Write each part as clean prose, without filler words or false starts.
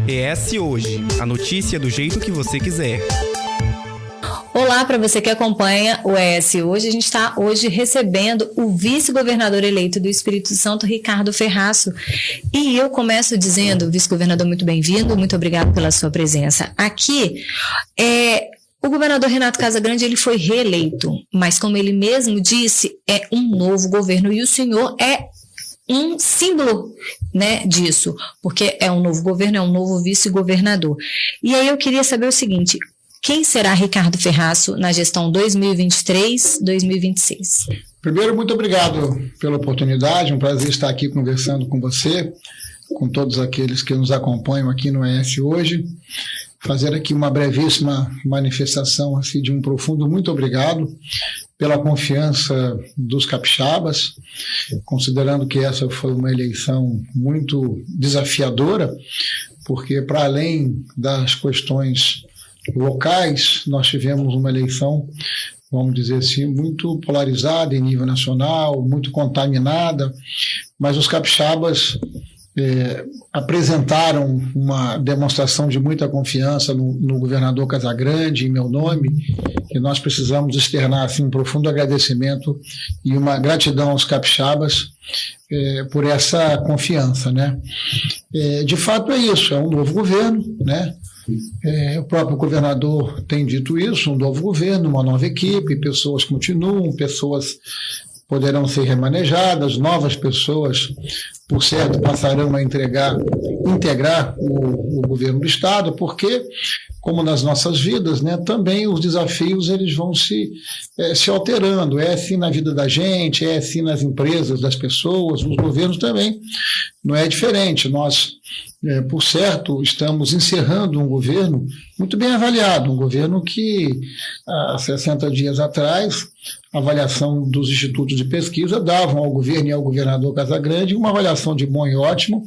ES Hoje, a notícia do jeito que você quiser. Olá, para você que acompanha o ES Hoje, a gente está hoje recebendo o vice-governador eleito do Espírito Santo, Ricardo Ferraço. E eu começo dizendo, vice-governador, muito bem-vindo, muito obrigado pela sua presença aqui. O governador Renato Casagrande, ele foi reeleito, mas como ele mesmo disse, é um novo governo e o senhor é um símbolo, né, disso, porque é um novo governo, é um novo vice-governador. E aí eu queria saber o seguinte: quem será Ricardo Ferraço na gestão 2023-2026? Primeiro, muito obrigado pela oportunidade, um prazer estar aqui conversando com você, com todos aqueles que nos acompanham aqui no ES Hoje. Fazer aqui uma brevíssima manifestação assim, de um profundo muito obrigado pela confiança dos capixabas, considerando que essa foi uma eleição muito desafiadora, porque para além das questões locais, nós tivemos uma eleição, vamos dizer assim, muito polarizada em nível nacional, muito contaminada, mas os capixabas apresentaram uma demonstração de muita confiança no governador Casagrande, em meu nome, e nós precisamos externar assim, um profundo agradecimento e uma gratidão aos capixabas por essa confiança, né? De fato é isso, é um novo governo, né? O próprio governador tem dito isso, um novo governo, uma nova equipe, pessoas continuam, pessoas poderão ser remanejadas, novas pessoas, por certo, passarão a integrar o governo do Estado, porque, como nas nossas vidas, né, também os desafios eles vão se alterando. É assim na vida da gente, é assim nas empresas, das pessoas, nos governos também. Não é diferente. Nós, por certo, estamos encerrando um governo muito bem avaliado, um governo que, há 60 dias atrás, a avaliação dos institutos de pesquisa davam ao governo e ao governador Casagrande uma avaliação de bom e ótimo,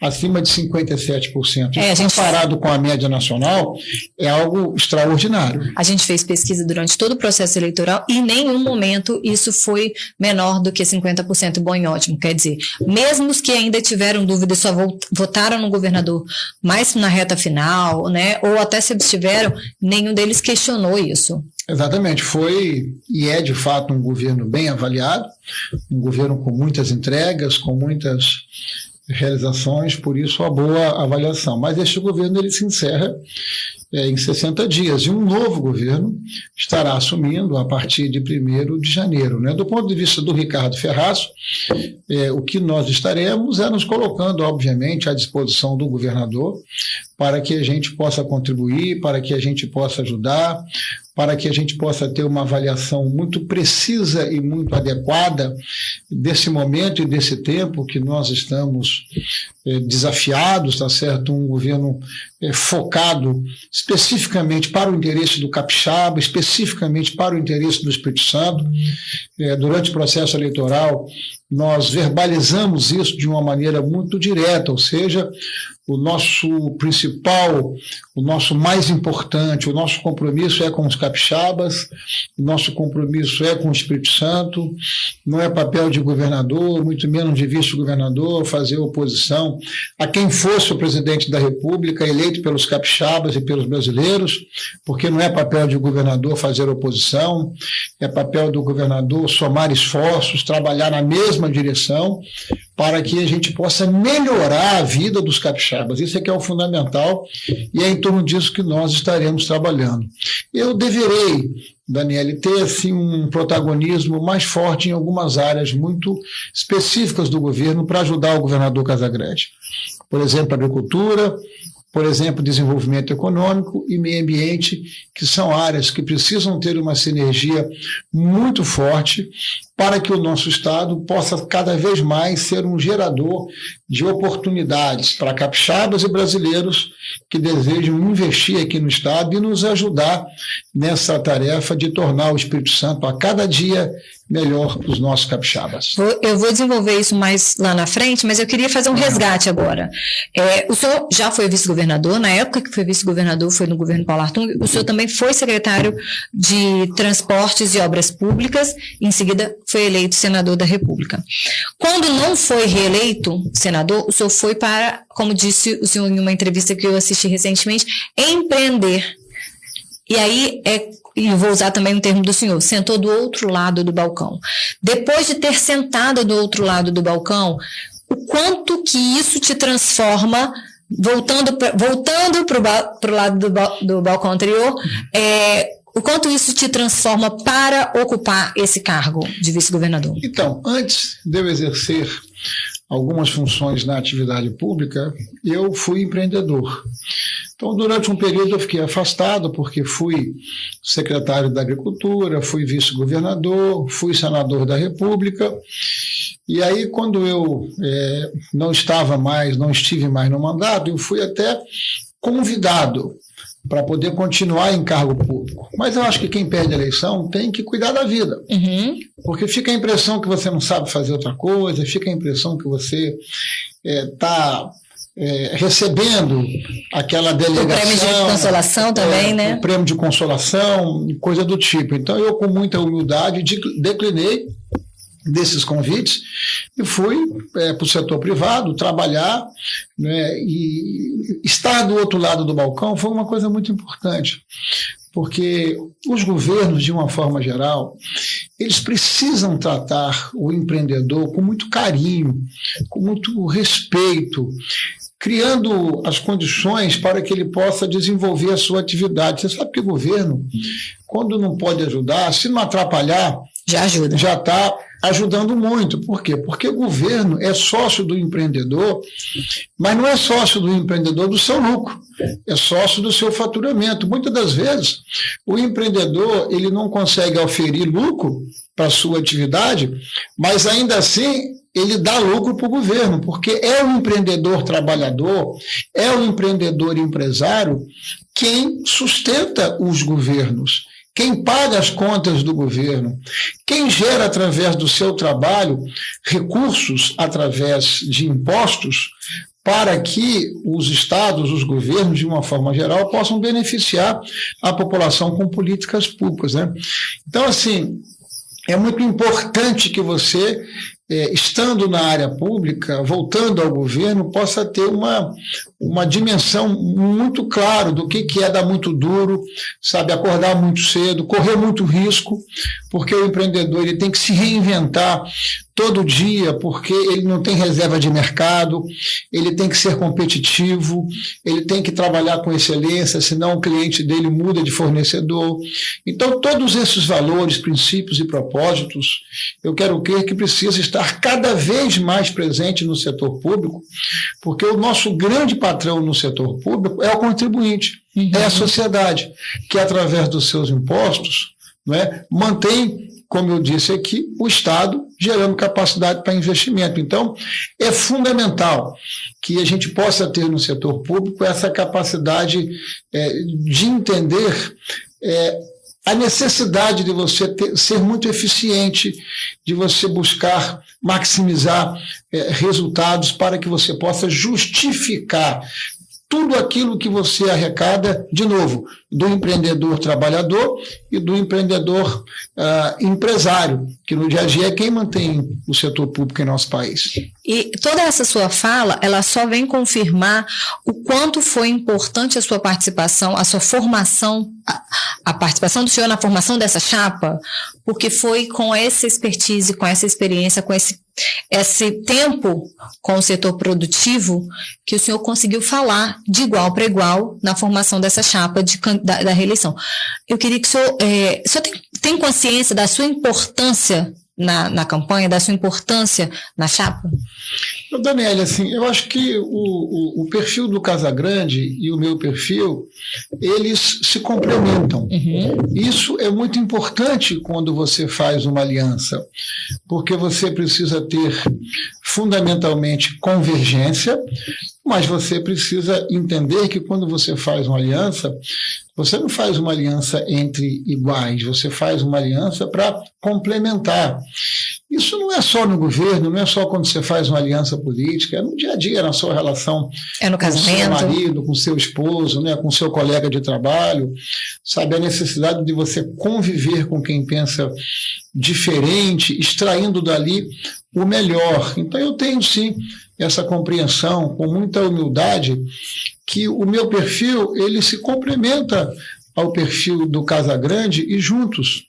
acima de 57%. Comparado com a média nacional, é algo extraordinário. A gente fez pesquisa durante todo o processo eleitoral e em nenhum momento isso foi menor do que 50% bom e ótimo. Quer dizer, mesmo os que ainda tiveram dúvida e só votaram no governador mais na reta final, né, ou até se abstiveram, nenhum deles questionou isso. Exatamente, foi e é de fato um governo bem avaliado, um governo com muitas entregas, com muitas realizações, por isso a boa avaliação. Mas este governo ele se encerra em 60 dias e um novo governo estará assumindo a partir de 1º de janeiro. Né? Do ponto de vista do Ricardo Ferraço, o que nós estaremos é nos colocando, obviamente, à disposição do governador para que a gente possa contribuir, para que a gente possa ajudar, para que a gente possa ter uma avaliação muito precisa e muito adequada desse momento e desse tempo que nós estamos desafiados, tá certo? Um governo focado especificamente para o interesse do capixaba, especificamente para o interesse do Espírito Santo. Durante o processo eleitoral, nós verbalizamos isso de uma maneira muito direta, ou seja, o nosso principal, o nosso mais importante, o nosso compromisso é com os capixabas, o nosso compromisso é com o Espírito Santo, não é papel de governador, muito menos de vice-governador, fazer oposição a quem fosse o presidente da República, eleito pelos capixabas e pelos brasileiros, porque não é papel de governador fazer oposição, é papel do governador somar esforços, trabalhar na mesma direção, para que a gente possa melhorar a vida dos capixabas. Isso é que é o fundamental e é em torno disso que nós estaremos trabalhando. Eu deverei, Daniele, ter assim, um protagonismo mais forte em algumas áreas muito específicas do governo para ajudar o governador Casagrande. Por exemplo, agricultura, por exemplo, desenvolvimento econômico e meio ambiente, que são áreas que precisam ter uma sinergia muito forte para que o nosso Estado possa cada vez mais ser um gerador de oportunidades para capixabas e brasileiros que desejam investir aqui no Estado e nos ajudar nessa tarefa de tornar o Espírito Santo a cada dia melhor para os nossos capixabas. Eu vou desenvolver isso mais lá na frente, mas eu queria fazer um resgate agora. O senhor já foi vice-governador, na época que foi vice-governador foi no governo Paulo Artung, o senhor também foi secretário de Transportes e Obras Públicas, em seguida foi eleito senador da República. Quando não foi reeleito senador, o senhor foi para, como disse o senhor em uma entrevista que eu assisti recentemente, empreender. E aí, e vou usar também um termo do senhor, sentou do outro lado do balcão. Depois de ter sentado do outro lado do balcão, o quanto que isso te transforma, voltando para o lado do balcão anterior, o quanto isso te transforma para ocupar esse cargo de vice-governador? Então, antes de eu exercer algumas funções na atividade pública, eu fui empreendedor. Então, durante um período eu fiquei afastado, porque fui secretário da Agricultura, fui vice-governador, fui senador da República. E aí, quando eu não estive mais no mandato, eu fui até convidado para poder continuar em cargo público. Mas eu acho que quem perde a eleição tem que cuidar da vida. Uhum. Porque fica a impressão que você não sabe fazer outra coisa, fica a impressão que você está recebendo aquela delegação. O prêmio de consolação também, né? O prêmio de consolação, coisa do tipo. Então, eu, com muita humildade, declinei desses convites e fui para o setor privado trabalhar, né, e estar do outro lado do balcão foi uma coisa muito importante, porque os governos, de uma forma geral, eles precisam tratar o empreendedor com muito carinho, com muito respeito, criando as condições para que ele possa desenvolver a sua atividade. Você sabe que o governo, quando não pode ajudar, se não atrapalhar, já ajuda. Já está ajudando muito. Por quê? Porque o governo é sócio do empreendedor, mas não é sócio do empreendedor do seu lucro, é sócio do seu faturamento. Muitas das vezes, o empreendedor ele não consegue oferir lucro para a sua atividade, mas ainda assim ele dá lucro para o governo, porque é o empreendedor trabalhador, é o empreendedor empresário quem sustenta os governos. Quem paga as contas do governo, quem gera através do seu trabalho recursos através de impostos para que os estados, os governos, de uma forma geral, possam beneficiar a população com políticas públicas, né? Então, assim, é muito importante que você, estando na área pública, voltando ao governo, possa ter uma dimensão muito clara do que é dar muito duro, sabe, acordar muito cedo, correr muito risco, porque o empreendedor ele tem que se reinventar todo dia, porque ele não tem reserva de mercado, ele tem que ser competitivo, ele tem que trabalhar com excelência, senão o cliente dele muda de fornecedor. Então, todos esses valores, princípios e propósitos, eu quero crer que precisa estar cada vez mais presente no setor público, porque o nosso grande patrão no setor público é o contribuinte, é a sociedade, que através dos seus impostos, né, mantém, como eu disse aqui, o Estado gerando capacidade para investimento. Então, é fundamental que a gente possa ter no setor público essa capacidade de entender a necessidade de você ser muito eficiente, de você buscar maximizar resultados para que você possa justificar tudo aquilo que você arrecada, de novo, do empreendedor trabalhador e do empreendedor empresário, que no dia a dia é quem mantém o setor público em nosso país. E toda essa sua fala, ela só vem confirmar o quanto foi importante a sua participação, a sua formação, a participação do senhor na formação dessa chapa, porque foi com essa expertise, com essa experiência, com esse tempo com o setor produtivo que o senhor conseguiu falar de igual para igual na formação dessa chapa da reeleição. Eu queria que o senhor tem consciência da sua importância na campanha, da sua importância na chapa? Daniela, assim, eu acho que o perfil do Casagrande e o meu perfil, eles se complementam. Uhum. Isso é muito importante quando você faz uma aliança, porque você precisa ter fundamentalmente convergência, mas você precisa entender que quando você faz uma aliança, você não faz uma aliança entre iguais, você faz uma aliança para complementar. Isso não é só no governo, não é só quando você faz uma aliança política, é no dia a dia, na sua relação no com seu marido, com seu esposo, né, com seu colega de trabalho, sabe, a necessidade de você conviver com quem pensa diferente, extraindo dali o melhor. Então eu tenho sim essa compreensão com muita humildade que o meu perfil ele se complementa ao perfil do Casagrande e juntos,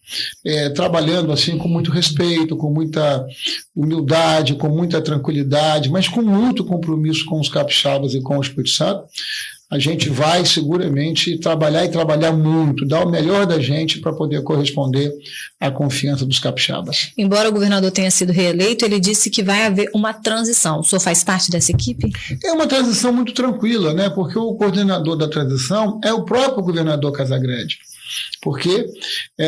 trabalhando assim com muito respeito, com muita humildade, com muita tranquilidade, mas com muito compromisso com os capixabas e com o Espírito Santo, a gente vai seguramente trabalhar e trabalhar muito, dar o melhor da gente para poder corresponder à confiança dos capixabas. Embora o governador tenha sido reeleito, ele disse que vai haver uma transição. O senhor faz parte dessa equipe? É uma transição muito tranquila, né? Porque o coordenador da transição é o próprio governador Casagrande. Porque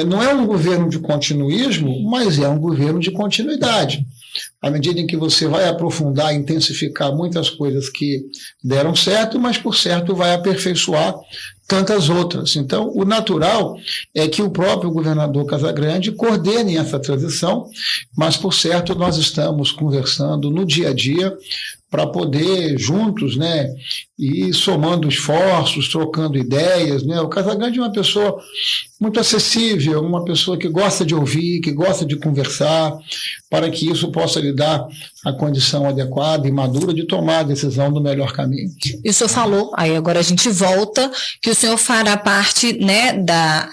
não é um governo de continuismo, mas é um governo de continuidade. À medida em que você vai aprofundar, intensificar muitas coisas que deram certo, mas por certo vai aperfeiçoar tantas outras. Então, o natural é que o próprio governador Casagrande coordene essa transição, mas por certo nós estamos conversando no dia a dia para poder juntos, né, ir somando esforços, trocando ideias, né? O Casagrande é uma pessoa muito acessível, uma pessoa que gosta de ouvir, que gosta de conversar, para que isso possa lhe dar a condição adequada e madura de tomar a decisão do melhor caminho. E o senhor falou, aí agora a gente volta, que o senhor fará parte, né,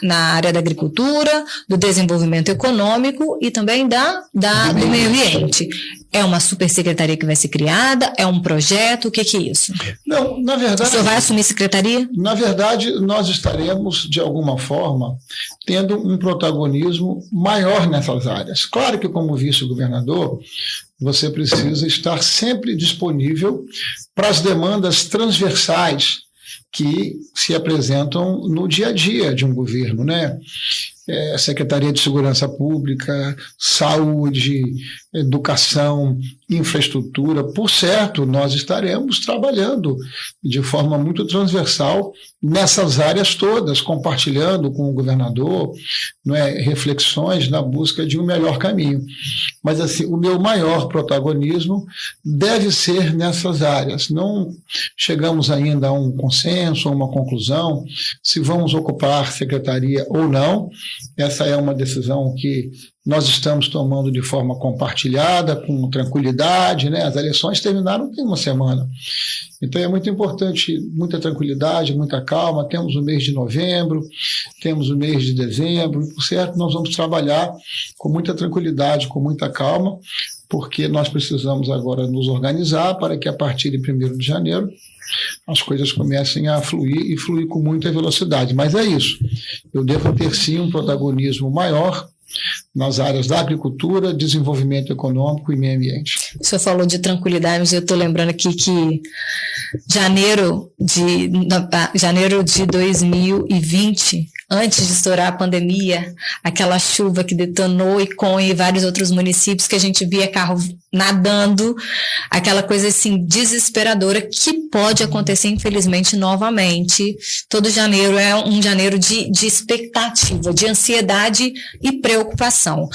na área da agricultura, do desenvolvimento econômico e também do meio ambiente. É uma supersecretaria que vai ser criada? É um projeto? O que é isso? Não, na verdade... O senhor vai assumir secretaria? Na verdade, nós estaremos, de alguma forma, tendo um protagonismo maior nessas áreas. Claro que, como vice-governador, você precisa estar sempre disponível para as demandas transversais que se apresentam no dia a dia de um governo, né? Secretaria de Segurança Pública, Saúde, Educação, Infraestrutura. Por certo, nós estaremos trabalhando de forma muito transversal nessas áreas todas, compartilhando com o governador, não é, reflexões na busca de um melhor caminho. Mas assim, o meu maior protagonismo deve ser nessas áreas. Não chegamos ainda a um consenso, a uma conclusão, se vamos ocupar secretaria ou não. Essa é uma decisão que nós estamos tomando de forma compartilhada, com tranquilidade, né? As eleições terminaram tem uma semana. Então é muito importante, muita tranquilidade, muita calma. Temos o mês de novembro, temos o mês de dezembro, e por certo nós vamos trabalhar com muita tranquilidade, com muita calma, porque nós precisamos agora nos organizar para que a partir de 1º de janeiro as coisas comecem a fluir e fluir com muita velocidade. Mas é isso, eu devo ter sim um protagonismo maior nas áreas da agricultura, desenvolvimento econômico e meio ambiente. O senhor falou de tranquilidade, mas eu estou lembrando aqui que janeiro de 2020, antes de estourar a pandemia, aquela chuva que detonou Iconha e vários outros municípios que a gente via carro nadando, aquela coisa assim desesperadora que pode acontecer infelizmente novamente. Todo janeiro é um janeiro de expectativa, de ansiedade e preocupação.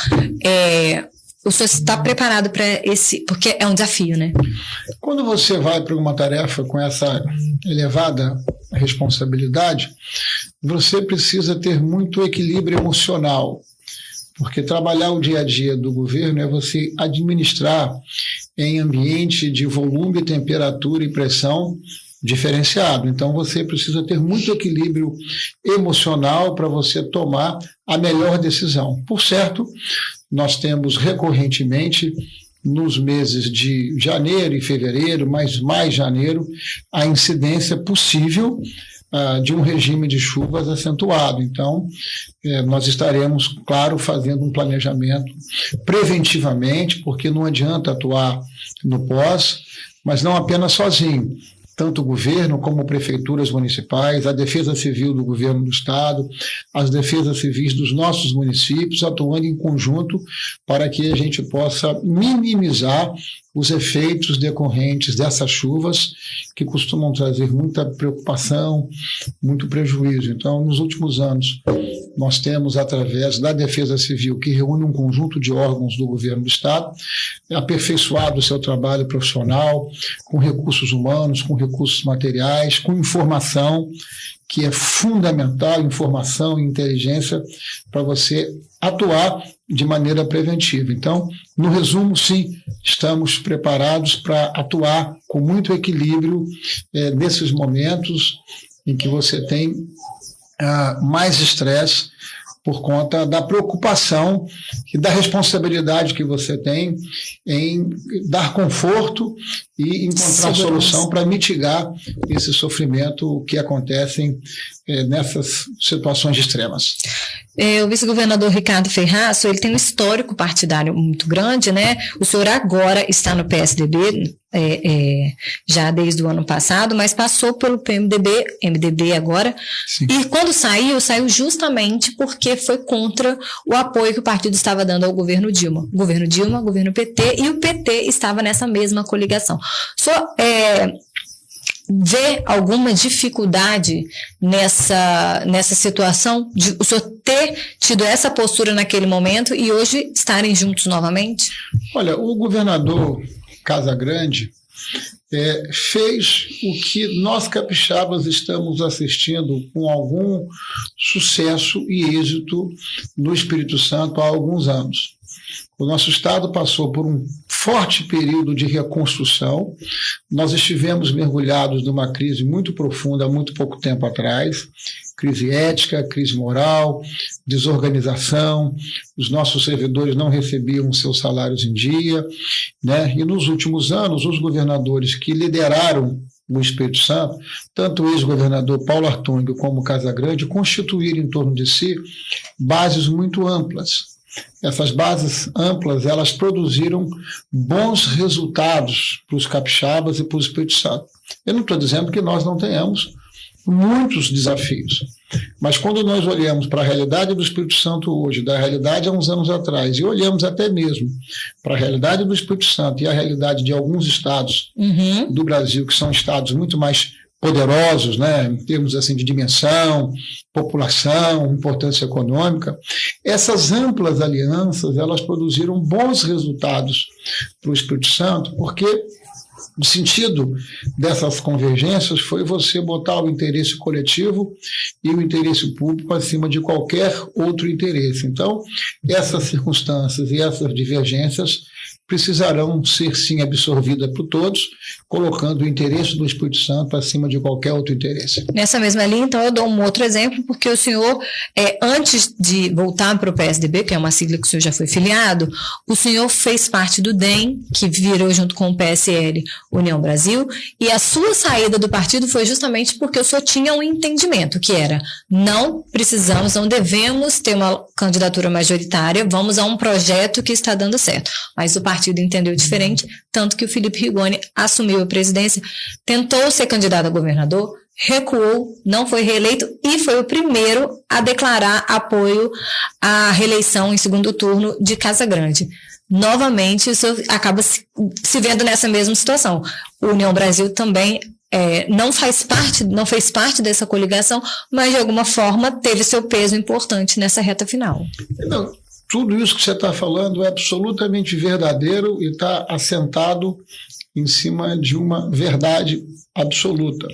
O senhor está preparado para esse, porque é um desafio, né? Quando você vai para uma tarefa com essa elevada responsabilidade, você precisa ter muito equilíbrio emocional, porque trabalhar o dia a dia do governo é você administrar em ambiente de volume, temperatura e pressão diferenciado. Então você precisa ter muito equilíbrio emocional para você tomar a melhor decisão. Por certo, nós temos recorrentemente, nos meses de janeiro e fevereiro, mas mais janeiro, a incidência possível de um regime de chuvas acentuado. Então, nós estaremos, claro, fazendo um planejamento preventivamente, porque não adianta atuar no pós, mas não apenas sozinho. Tanto o governo como prefeituras municipais, a defesa civil do governo do estado, as defesas civis dos nossos municípios, atuando em conjunto para que a gente possa minimizar os efeitos decorrentes dessas chuvas que costumam trazer muita preocupação, muito prejuízo. Então, nos últimos anos, nós temos, através da Defesa Civil, que reúne um conjunto de órgãos do governo do Estado, aperfeiçoado o seu trabalho profissional, com recursos humanos, com recursos materiais, com informação, que é fundamental, informação e inteligência, para você atuar de maneira preventiva. Então, no resumo, sim, estamos preparados para atuar com muito equilíbrio nesses momentos em que você tem mais estresse por conta da preocupação e da responsabilidade que você tem em dar conforto e encontrar solução para mitigar esse sofrimento que acontece nessas situações extremas. O vice-governador Ricardo Ferraço, ele tem um histórico partidário muito grande, né? O senhor agora está no PSDB, já desde o ano passado, mas passou pelo MDB agora. Sim. E quando saiu justamente porque foi contra o apoio que o partido estava dando ao governo Dilma. Governo PT, e o PT estava nessa mesma coligação. O senhor vê alguma dificuldade nessa situação de o senhor ter tido essa postura naquele momento e hoje estarem juntos novamente? Olha, o governador Casagrande fez o que nós capixabas estamos assistindo com algum sucesso e êxito no Espírito Santo há alguns anos. O nosso estado passou por um forte período de reconstrução. Nós estivemos mergulhados numa crise muito profunda há muito pouco tempo atrás, crise ética, crise moral, desorganização, os nossos servidores não recebiam seus salários em dia, né? E nos últimos anos, os governadores que lideraram o Espírito Santo, tanto o ex-governador Paulo Artung como o Casagrande, constituíram em torno de si bases muito amplas. Essas bases amplas, elas produziram bons resultados para os capixabas e para o Espírito Santo. Eu não estou dizendo que nós não tenhamos muitos desafios, mas quando nós olhamos para a realidade do Espírito Santo hoje, da realidade há uns anos atrás, e olhamos até mesmo para a realidade do Espírito Santo e a realidade de alguns estados do Brasil, que são estados muito mais poderosos, né, em termos assim de dimensão, população, importância econômica, essas amplas alianças, elas produziram bons resultados para o Espírito Santo, porque o sentido dessas convergências foi você botar o interesse coletivo e o interesse público acima de qualquer outro interesse. Então, essas circunstâncias e essas divergências precisarão ser, sim, absorvidas por todos, colocando o interesse do Espírito Santo acima de qualquer outro interesse. Nessa mesma linha, então, eu dou um outro exemplo, porque o senhor, antes de voltar para o PSDB, que é uma sigla que o senhor já foi filiado, o senhor fez parte do DEM, que virou junto com o PSL União Brasil, e a sua saída do partido foi justamente porque o senhor tinha um entendimento, que era, não devemos ter uma candidatura majoritária, vamos a um projeto que está dando certo. Mas o partido entendeu diferente, tanto que o Felipe Rigoni assumiu a presidência, tentou ser candidato a governador, recuou, não foi reeleito e foi o primeiro a declarar apoio à reeleição em segundo turno de Casagrande. Novamente, o senhor acaba se vendo nessa mesma situação. O União Brasil também não fez parte dessa coligação, mas de alguma forma teve seu peso importante nessa reta final. Não. Tudo isso que você está falando é absolutamente verdadeiro e está assentado em cima de uma verdade absoluta.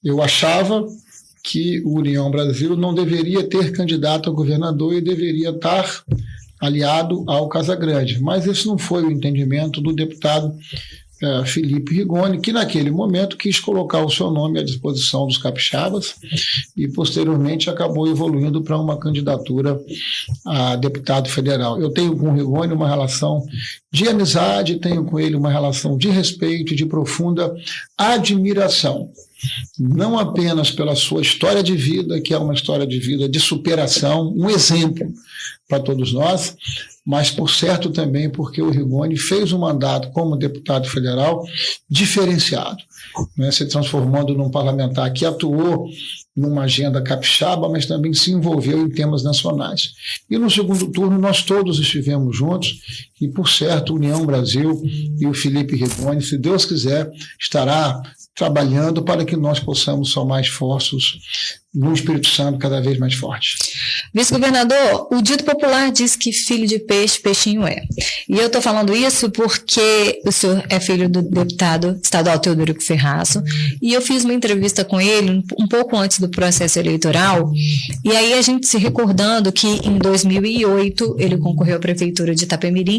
Eu achava que o União Brasil não deveria ter candidato a governador e deveria estar aliado ao Casagrande, mas esse não foi o entendimento do deputado Felipe Rigoni, que naquele momento quis colocar o seu nome à disposição dos capixabas e posteriormente acabou evoluindo para uma candidatura a deputado federal. Eu tenho com o Rigoni uma relação de amizade, tenho com ele uma relação de respeito e de profunda admiração. não apenas pela sua história de vida, que é uma história de vida de superação, um exemplo para todos nós, mas, por certo, também porque o Rigoni fez um mandato como deputado federal diferenciado, né, se transformando num parlamentar que atuou numa agenda capixaba, mas também se envolveu em temas nacionais. E no segundo turno nós todos estivemos juntos e, por certo, União Brasil e o Felipe Rigoni, se Deus quiser, estará trabalhando para que nós possamos somar esforços no Espírito Santo cada vez mais forte. Vice-governador, o dito popular diz que filho de peixe, peixinho é. E eu estou falando isso porque o senhor é filho do deputado estadual Teodorico Ferraço, e eu fiz uma entrevista com ele um pouco antes do processo eleitoral, e aí a gente se recordando que em 2008 ele concorreu à prefeitura de Itapemirim.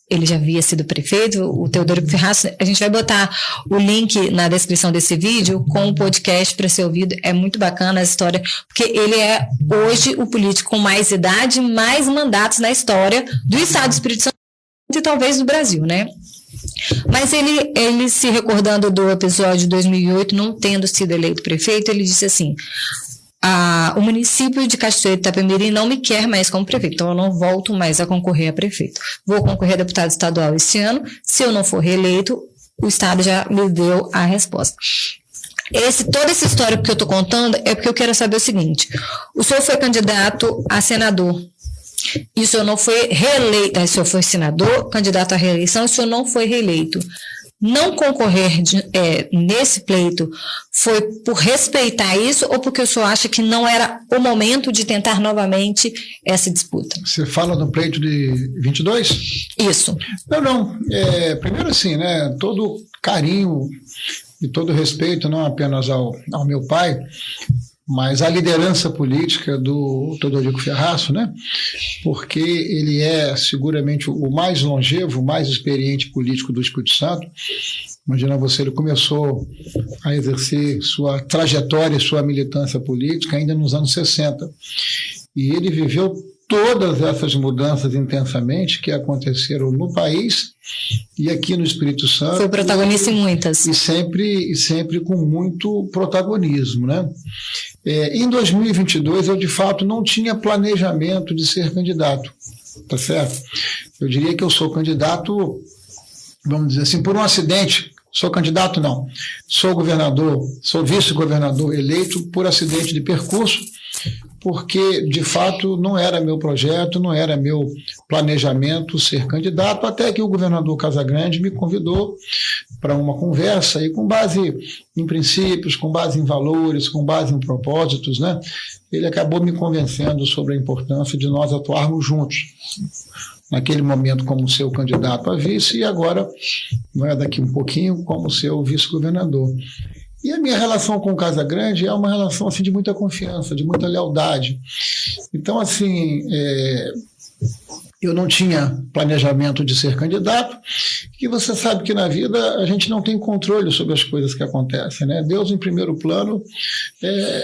Ele já havia sido prefeito, o Teodorico Ferraço. A gente vai botar o link na descrição desse vídeo com o podcast para ser ouvido. É muito bacana a história, porque ele é hoje o político com mais idade, mais mandatos na história do Estado do Espírito Santo e talvez do Brasil, né? Mas ele se recordando do episódio de 2008, não tendo sido eleito prefeito, ele disse assim: o município de Cachoeiro de Itapemirim não me quer mais como prefeito, então eu não volto mais a concorrer a prefeito. Vou concorrer a deputado estadual esse ano. Se eu não for reeleito, o Estado já me deu a resposta. Toda essa história que eu estou contando é porque eu quero saber o seguinte: o senhor foi candidato a senador, e o senhor não foi reeleito. O senhor foi senador, candidato à reeleição, e o senhor não foi reeleito. Não concorrer nesse pleito foi por respeitar isso ou porque o senhor acha que não era o momento de tentar novamente essa disputa? Você fala do pleito de 22? Isso. Não. Primeiro assim, né, todo carinho e todo respeito, não apenas ao meu pai, mas à liderança política do Teodorico Ferraço, né? Porque ele é seguramente o mais longevo, o mais experiente político do Espírito Santo. Imagina você, ele começou a exercer sua trajetória e sua militância política ainda nos anos 60. E ele viveu todas essas mudanças intensamente que aconteceram no país e aqui no Espírito Santo. Foi protagonista em muitas. E sempre com muito protagonismo, né? Em 2022, eu de fato não tinha planejamento de ser candidato, tá certo? Eu diria que eu sou candidato, vamos dizer assim, por um acidente. Sou candidato, não. Sou governador, sou vice-governador eleito por acidente de percurso, porque, de fato, não era meu projeto, não era meu planejamento ser candidato, até que o governador Casagrande me convidou para uma conversa e, com base em princípios, com base em valores, com base em propósitos, né, ele acabou me convencendo sobre a importância de nós atuarmos juntos. Naquele momento como seu candidato a vice e agora, daqui um pouquinho, como seu vice-governador. E a minha relação com o Casagrande é uma relação assim, de muita confiança, de muita lealdade. Então, assim, eu não tinha planejamento de ser candidato, e você sabe que na vida a gente não tem controle sobre as coisas que acontecem, né? Deus em primeiro plano,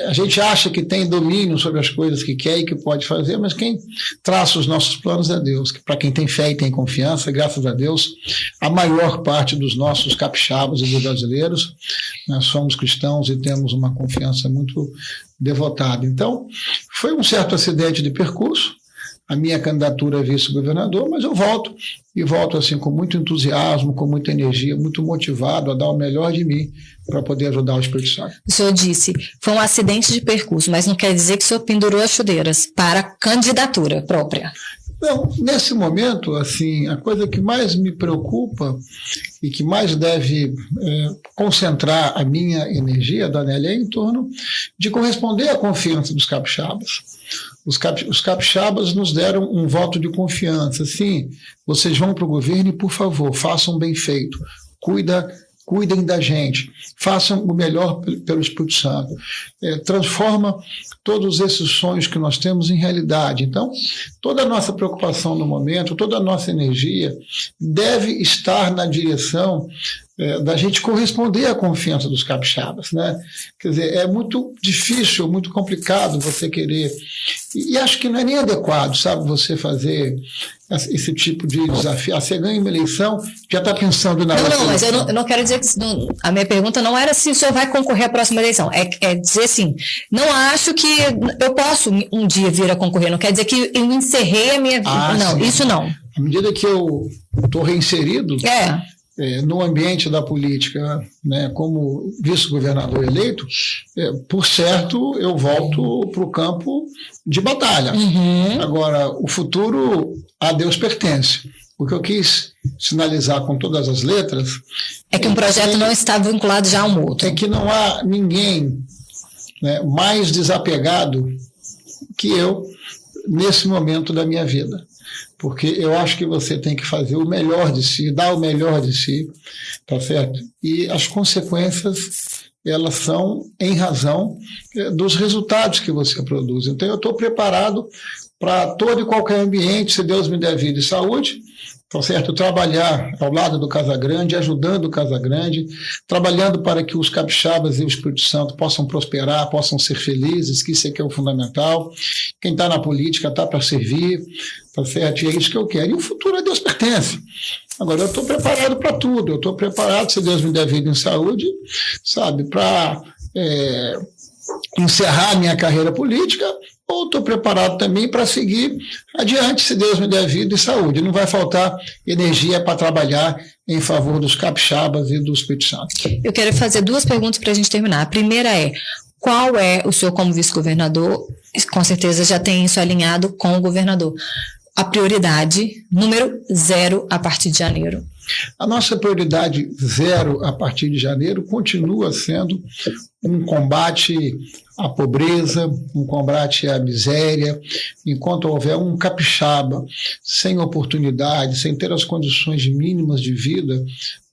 a gente acha que tem domínio sobre as coisas que quer e que pode fazer, mas quem traça os nossos planos é Deus, que para quem tem fé e tem confiança, graças a Deus, a maior parte dos nossos capixabas e dos brasileiros, nós somos cristãos e temos uma confiança muito devotada. Então, foi um certo acidente de percurso, a minha candidatura a vice-governador, mas eu volto assim com muito entusiasmo, com muita energia, muito motivado a dar o melhor de mim para poder ajudar o Espírito Santo. O senhor disse, foi um acidente de percurso, mas não quer dizer que o senhor pendurou as chudeiras para a candidatura própria. Não, nesse momento, assim, a coisa que mais me preocupa e que mais deve concentrar a minha energia, Daniela, é em torno de corresponder à confiança dos capixabas. Os capixabas nos deram um voto de confiança. Sim, vocês vão para o governo e, por favor, façam bem feito. Cuidem da gente, façam o melhor pelo Espírito Santo, transforma todos esses sonhos que nós temos em realidade. Então, toda a nossa preocupação no momento, toda a nossa energia deve estar na direção da gente corresponder à confiança dos capixabas, né? Quer dizer, é muito difícil, muito complicado você querer, e acho que não é nem adequado, sabe, você fazer esse tipo de desafio. Você ganha uma eleição, já está pensando na outra. Não, mas eu não quero dizer que a minha pergunta não era se o senhor vai concorrer à próxima eleição, é dizer assim, não acho que eu posso um dia vir a concorrer, não quer dizer que eu encerrei a minha vida, não, sim. Isso não. À medida que eu estou reinserido no ambiente da política, né, como vice-governador eleito, por certo, eu volto para o campo de batalha. Uhum. Agora, o futuro a Deus pertence. O que eu quis sinalizar com todas as letras é que um projeto não está vinculado já a um outro. É que não há ninguém, né, mais desapegado que eu nesse momento da minha vida. Porque eu acho que você tem que fazer o melhor de si, dar o melhor de si, tá certo? E as consequências, elas são em razão dos resultados que você produz. Então, eu estou preparado para todo e qualquer ambiente, se Deus me der vida e saúde, tá certo? Trabalhar ao lado do Casagrande, ajudando o Casagrande, trabalhando para que os capixabas e o Espírito Santo possam prosperar, possam ser felizes, que isso é que é o fundamental. Quem está na política está para servir, tá certo? E é isso que eu quero. E o futuro a Deus pertence. Agora, eu estou preparado para tudo. Eu estou preparado, se Deus me der vida e saúde, sabe, para encerrar minha carreira política, ou estou preparado também para seguir adiante, se Deus me der vida e saúde. Não vai faltar energia para trabalhar em favor dos capixabas e do Espírito Santo. Eu quero fazer duas perguntas para a gente terminar. A primeira é, qual é o senhor como vice-governador? Com certeza já tem isso alinhado com o governador. A prioridade número 0 a partir de janeiro. A nossa prioridade 0 a partir de janeiro continua sendo um combate à pobreza, um combate à miséria. Enquanto houver um capixaba sem oportunidade, sem ter as condições mínimas de vida,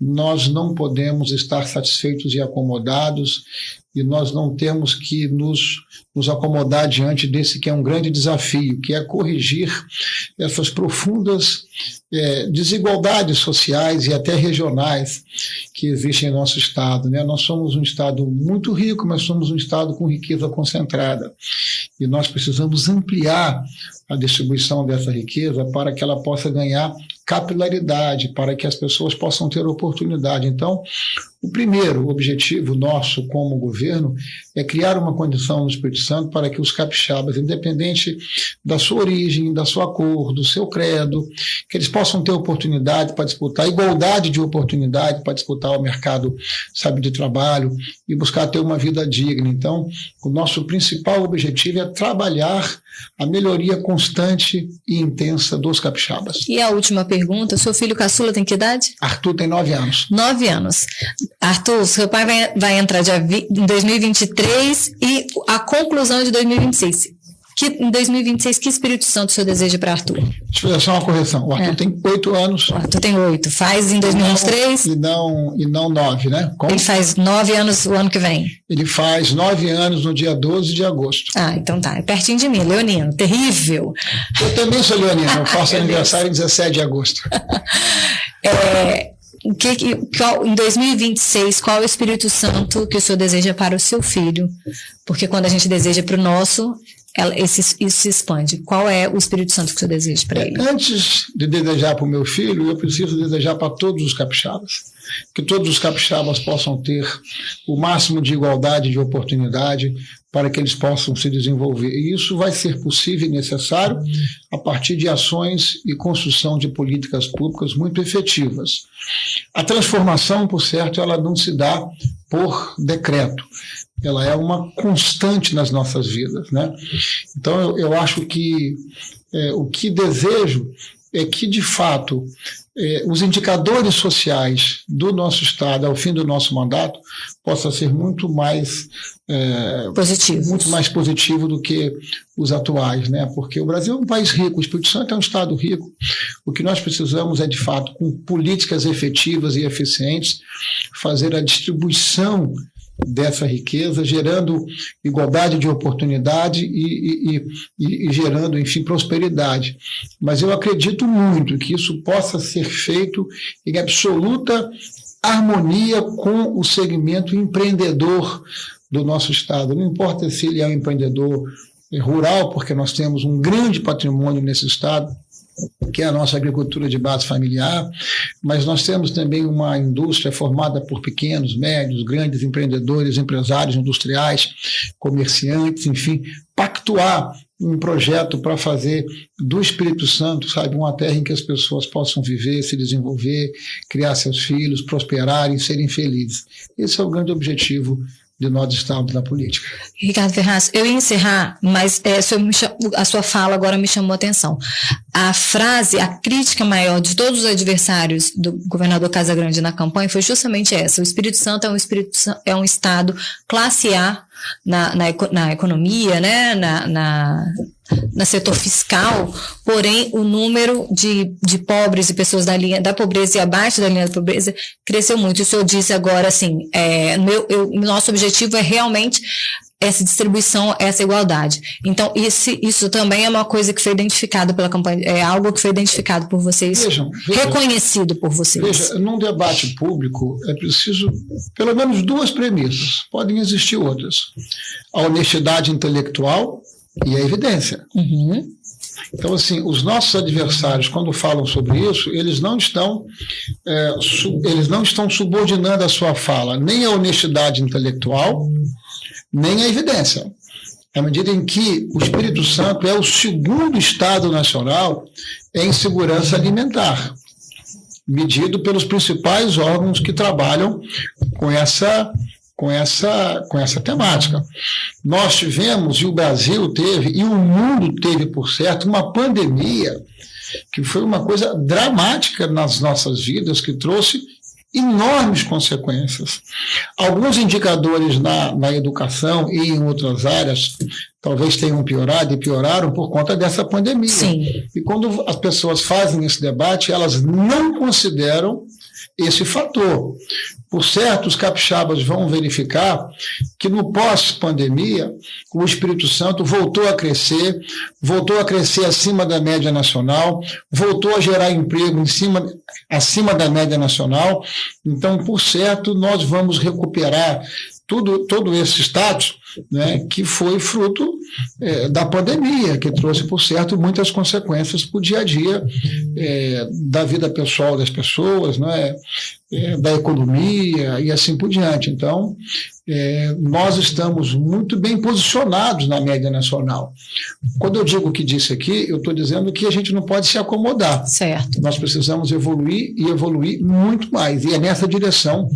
nós não podemos estar satisfeitos e acomodados, e nós não temos que nos acomodar diante desse que é um grande desafio, que é corrigir essas profundas desigualdades sociais e até regionais que existem em nosso estado, né? Nós somos um estado muito rico, mas somos um estado com riqueza concentrada, e nós precisamos ampliar a distribuição dessa riqueza para que ela possa ganhar capilaridade, para que as pessoas possam ter oportunidade. Então, o primeiro objetivo nosso como governo é criar uma condição no Espírito Santo para que os capixabas, independente da sua origem, da sua cor, do seu credo, que eles possam ter oportunidade para disputar, igualdade de oportunidade para disputar o mercado, sabe, de trabalho e buscar ter uma vida digna. Então, o nosso principal objetivo é trabalhar a melhoria constante e intensa dos capixabas. E a última pergunta, seu filho caçula tem que idade? Arthur tem 9 anos. 9 anos. Arthur, seu pai vai entrar em 2023 e a conclusão de 2026. Em 2026, que Espírito Santo o senhor deseja para Arthur? Deixa eu fazer só uma correção. O Arthur tem 8 anos. O Arthur tem 8. Faz em 2023? E não 9, né? Como? Ele faz 9 anos o ano que vem? Ele faz 9 anos no dia 12 de agosto. Ah, então tá. É pertinho de mim, leonino. Terrível. Eu também sou leonino. Eu faço aniversário em 17 de agosto. Em 2026, qual é o Espírito Santo que o senhor deseja para o seu filho? Porque quando a gente deseja para o nosso, isso se expande. Qual é o Espírito Santo que o senhor deseja para ele? Antes de desejar para o meu filho, eu preciso desejar para todos os capixabas. Que todos os capixabas possam ter o máximo de igualdade de oportunidade para que eles possam se desenvolver. E isso vai ser possível e necessário a partir de ações e construção de políticas públicas muito efetivas. A transformação, por certo, ela não se dá por decreto. Ela é uma constante nas nossas vidas, né? Então, eu acho que o que desejo é que, de fato, os indicadores sociais do nosso Estado ao fim do nosso mandato possa ser muito mais positivo do que os atuais, né? Porque o Brasil é um país rico, o Espírito Santo é um Estado rico. O que nós precisamos é, de fato, com políticas efetivas e eficientes, fazer a distribuição dessa riqueza, gerando igualdade de oportunidade e gerando, enfim, prosperidade. Mas eu acredito muito que isso possa ser feito em absoluta harmonia com o segmento empreendedor do nosso estado. Não importa se ele é um empreendedor rural, porque nós temos um grande patrimônio nesse estado, que é a nossa agricultura de base familiar, mas nós temos também uma indústria formada por pequenos, médios, grandes empreendedores, empresários industriais, comerciantes, enfim, pactuar um projeto para fazer do Espírito Santo, sabe, uma terra em que as pessoas possam viver, se desenvolver, criar seus filhos, prosperarem, serem felizes. Esse é o grande objetivo de nós estarmos na política. Ricardo Ferraz, eu ia encerrar, mas a sua fala agora me chamou a atenção. A frase, a crítica maior de todos os adversários do governador Casagrande na campanha foi justamente essa: o Espírito Santo é um estado classe A na economia, né, no setor fiscal, porém o número de pobres e pessoas da linha da pobreza e abaixo da linha da pobreza cresceu muito. O senhor disse agora assim, nosso objetivo é realmente essa distribuição, essa igualdade. Então, isso também é uma coisa que foi identificado pela campanha, é algo que foi identificado por vocês, reconhecido por vocês. Veja, num debate público é preciso pelo menos duas premissas, podem existir outras: a honestidade intelectual e a evidência. Uhum. Então, assim, os nossos adversários, quando falam sobre isso, eles não estão subordinando a sua fala nem à honestidade intelectual, nem à evidência. À medida em que o Espírito Santo é o segundo estado nacional em segurança alimentar, medido pelos principais órgãos que trabalham com essa temática. Nós tivemos, e o Brasil teve, e o mundo teve, por certo, uma pandemia que foi uma coisa dramática nas nossas vidas, que trouxe enormes consequências. Alguns indicadores na educação e em outras áreas talvez tenham piorado e pioraram por conta dessa pandemia. Sim. E quando as pessoas fazem esse debate, elas não consideram esse fator. Por certo, os capixabas vão verificar que no pós-pandemia o Espírito Santo voltou a crescer acima da média nacional, voltou a gerar emprego acima da média nacional. Então, por certo, nós vamos recuperar todo esse status, né, que foi fruto da pandemia, que trouxe, por certo, muitas consequências para o dia a dia da vida pessoal das pessoas, né, da economia e assim por diante. Então, nós estamos muito bem posicionados na média nacional. Quando eu digo o que disse aqui, eu estou dizendo que a gente não pode se acomodar. Certo. Nós precisamos evoluir e evoluir muito mais. E é nessa direção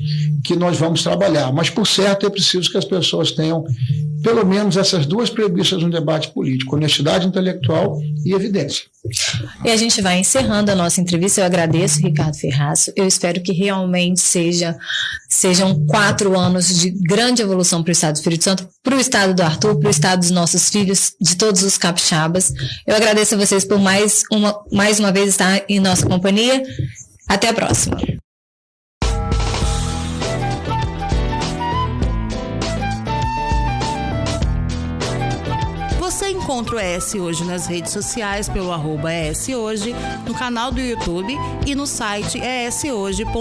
que nós vamos trabalhar. Mas, por certo, é preciso que as pessoas tenham pelo menos essas duas premissas no debate político: honestidade intelectual e evidência. E a gente vai encerrando a nossa entrevista. Eu agradeço, Ricardo Ferraz. Eu espero que realmente sejam 4 anos de grande evolução para o Estado do Espírito Santo, para o Estado do Arthur, para o Estado dos nossos filhos, de todos os capixabas. Eu agradeço a vocês por mais uma vez estar em nossa companhia. Até a próxima. Você encontra o ES Hoje nas redes sociais pelo @ES Hoje, no canal do YouTube e no site eshoje.com.br.